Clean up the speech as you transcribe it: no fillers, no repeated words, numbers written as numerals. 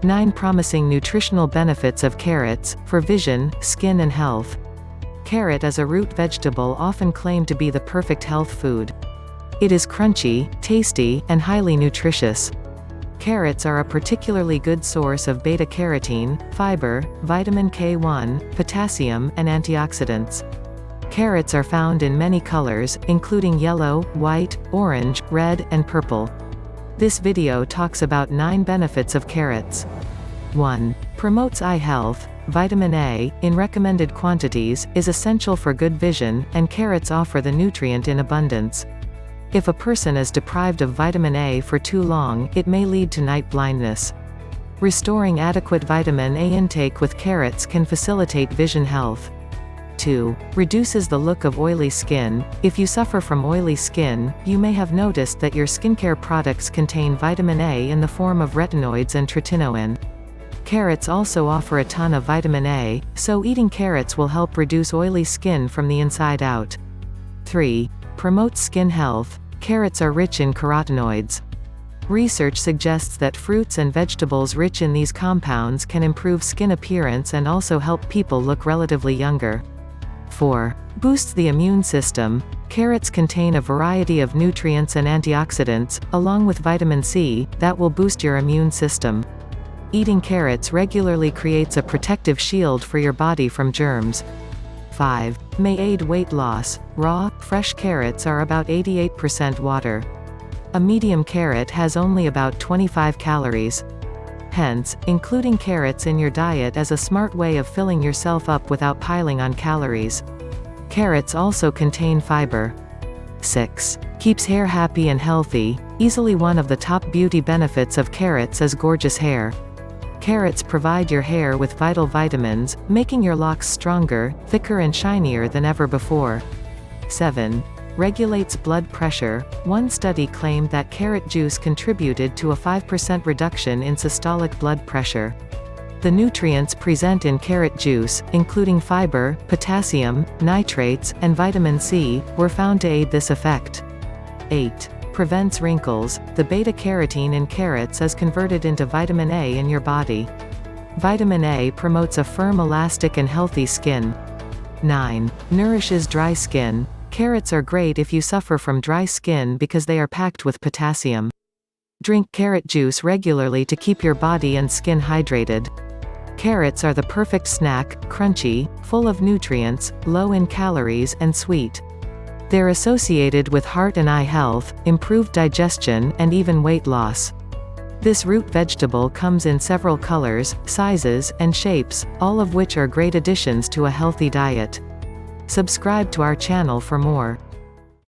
9 Promising nutritional benefits of carrots, for vision, skin and health. Carrot is a root vegetable often claimed to be the perfect health food. It is crunchy, tasty, and highly nutritious. Carrots are a particularly good source of beta-carotene, fiber, vitamin K1, potassium, and antioxidants. Carrots are found in many colors, including yellow, white, orange, red, and purple. This video talks about 9 benefits of carrots. 1. Promotes eye health. Vitamin A, in recommended quantities, is essential for good vision, and carrots offer the nutrient in abundance. If a person is deprived of vitamin A for too long, it may lead to night blindness. Restoring adequate vitamin A intake with carrots can facilitate vision health. 2. Reduces the look of oily skin. If you suffer from oily skin, you may have noticed that your skincare products contain vitamin A in the form of retinoids and tretinoin. Carrots also offer a ton of vitamin A, so eating carrots will help reduce oily skin from the inside out. 3. Promotes skin health. Carrots are rich in carotenoids. Research suggests that fruits and vegetables rich in these compounds can improve skin appearance and also help people look relatively younger. 4. Boosts the immune system. Carrots contain a variety of nutrients and antioxidants, along with vitamin C, that will boost your immune system. Eating carrots regularly creates a protective shield for your body from germs. 5. May aid weight loss. Raw, fresh carrots are about 88% water. A medium carrot has only about 25 calories. Hence, including carrots in your diet is a smart way of filling yourself up without piling on calories. Carrots also contain fiber. 6. Keeps hair happy and healthy. Easily one of the top beauty benefits of carrots is gorgeous hair. Carrots provide your hair with vital vitamins, making your locks stronger, thicker and shinier than ever before. 7. Regulates blood pressure. One study claimed that carrot juice contributed to a 5% reduction in systolic blood pressure. The nutrients present in carrot juice, including fiber, potassium, nitrates, and vitamin C, were found to aid this effect. 8. Prevents wrinkles. The beta-carotene in carrots is converted into vitamin A in your body. Vitamin A promotes a firm, elastic and healthy skin. 9. Nourishes dry skin. Carrots are great if you suffer from dry skin because they are packed with potassium. Drink carrot juice regularly to keep your body and skin hydrated. Carrots are the perfect snack, crunchy, full of nutrients, low in calories and sweet. They're associated with heart and eye health, improved digestion, and even weight loss. This root vegetable comes in several colors, sizes, and shapes, all of which are great additions to a healthy diet. Subscribe to our channel for more.